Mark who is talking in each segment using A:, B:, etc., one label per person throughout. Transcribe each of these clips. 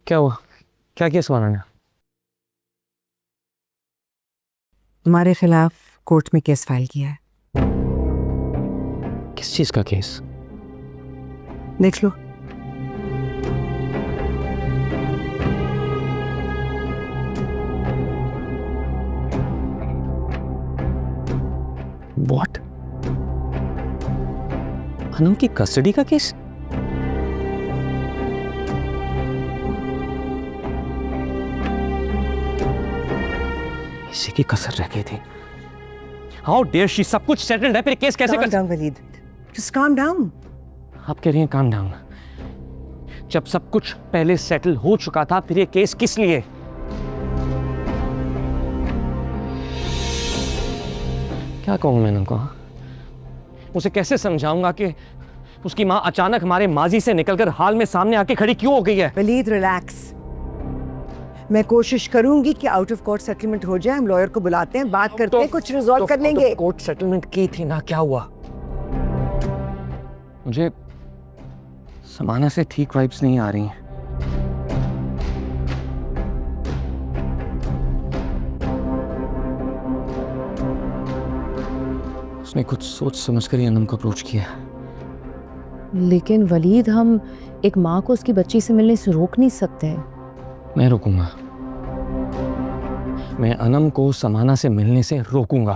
A: क्या हुआ? क्या केस बनाना?
B: तुम्हारे खिलाफ कोर्ट में केस फाइल किया है।
A: किस चीज का केस?
B: देख लो।
A: व्हाट? अनम की कस्टडी का केस? इसी की कसर रह गई थी। How dare she! सब कुछ सेटल्ड है, फिर केस कैसे
B: Calm down, Waleed. Just calm down.
A: आप कह रही हैं काम डाउन? जब सब कुछ पहले सेटल हो चुका था, फिर ये केस किस लिए? क्या कहूं मैं उनको? उसे कैसे समझाऊंगा कि उसकी मां अचानक हमारे माजी से निकलकर हाल में सामने आके खड़ी क्यों हो गई है?
B: वलीद रिलैक्स। मैं कोशिश करूंगी कि आउट ऑफ कोर्ट सेटलमेंट हो जाए। हम लॉयर को बुलाते हैं, बात करते हैं, कुछ रिजॉल्व कर लेंगे।
A: कोर्ट सेटलमेंट की थी ना, क्या हुआ? मुझे समाना से ठीक वाइब्स नहीं आ रही हैं। उसने कुछ सोच समझकर ही अनम को अप्रोच किया।
C: लेकिन वलीद, हम एक माँ को उसकी बच्ची से मिलने से रोक नहीं सकते।
A: मैं रोकूंगा। मैं अनम को समाना से मिलने से रोकूंगा।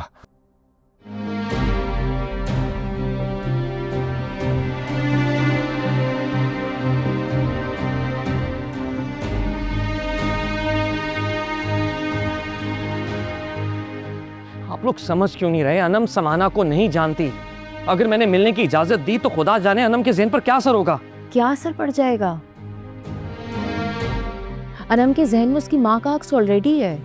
A: आप लोग समझ क्यों नहीं रहे? अनम समाना को नहीं जानती। अगर मैंने मिलने की इजाजत दी तो खुदा जाने अनम के ज़हन पर क्या असर होगा।
C: क्या असर पड़ जाएगा? अनम के जहन में उसकी माँ का अक्स ऑलरेडी है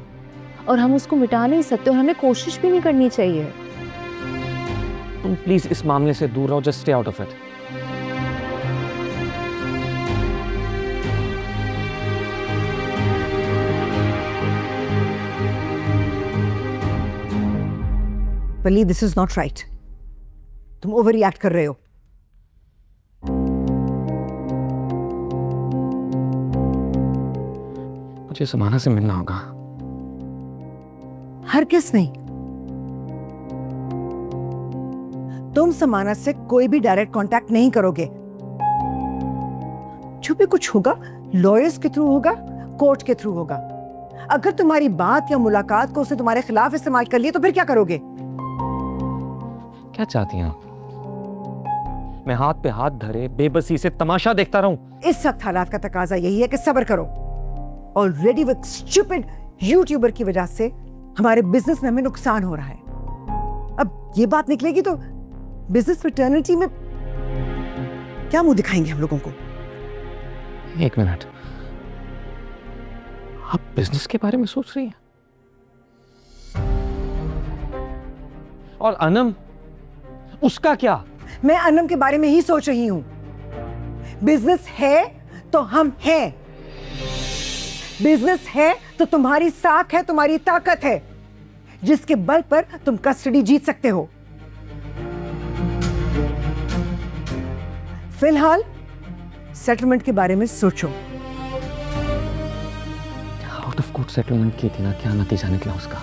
C: और हम उसको मिटा नहीं सकते और हमें कोशिश भी नहीं करनी चाहिए।
A: तुम प्लीज इस मामले से दूर रहो। Just stay out of it.
B: Waleed, this is not right. तुम ओवर रिएक्ट कर रहे हो।
A: मुझे समाना से मिलना होगा।
B: हर किस नहीं। तुम समाना से कोई भी डायरेक्ट कांटेक्ट नहीं करोगे। जो भी कुछ होगा लॉयर्स के थ्रू होगा, कोर्ट के थ्रू होगा। अगर तुम्हारी बात या मुलाकात को उसने तुम्हारे खिलाफ इस्तेमाल कर लिया तो फिर क्या करोगे?
A: क्या चाहती हैं आप? मैं हाथ पे हाथ धरे बेबसी से तमाशा देखता रहूं?
B: इस वक्त हालात का तकाजा यही है कि सब्र करो। ऑलरेडी वो स्टूपिड यूट्यूबर की वजह से हमारे बिजनेस में हमें नुकसान हो रहा है। अब ये बात निकलेगी तो बिजनेस फ्रेटर्निटी में क्या मुंह दिखाएंगे हम लोगों को?
A: एक मिनट, आप बिजनेस के बारे में सोच रही हैं? और अनम, उसका क्या? मैं
B: अनम के बारे में ही सोच रही हूं। बिजनेस है तो हम हैं। बिजनेस है तो तुम्हारी साख है, तुम्हारी ताकत है, जिसके बल पर तुम कस्टडी जीत सकते हो। फिलहाल सेटलमेंट के बारे में सोचो।
A: आउट ऑफ कोर्ट सेटलमेंट की थी ना, क्या नतीजा निकला उसका?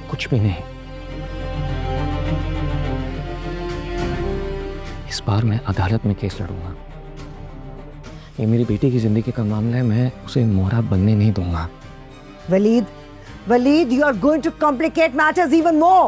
A: कुछ भी नहीं। इस बार मैं अदालत में केस लड़ूंगा। ये मेरी बेटी की जिंदगी का मामला है, मैं उसे मोहरा बनने नहीं दूंगा।
B: Waleed, you are going to complicate matters even more.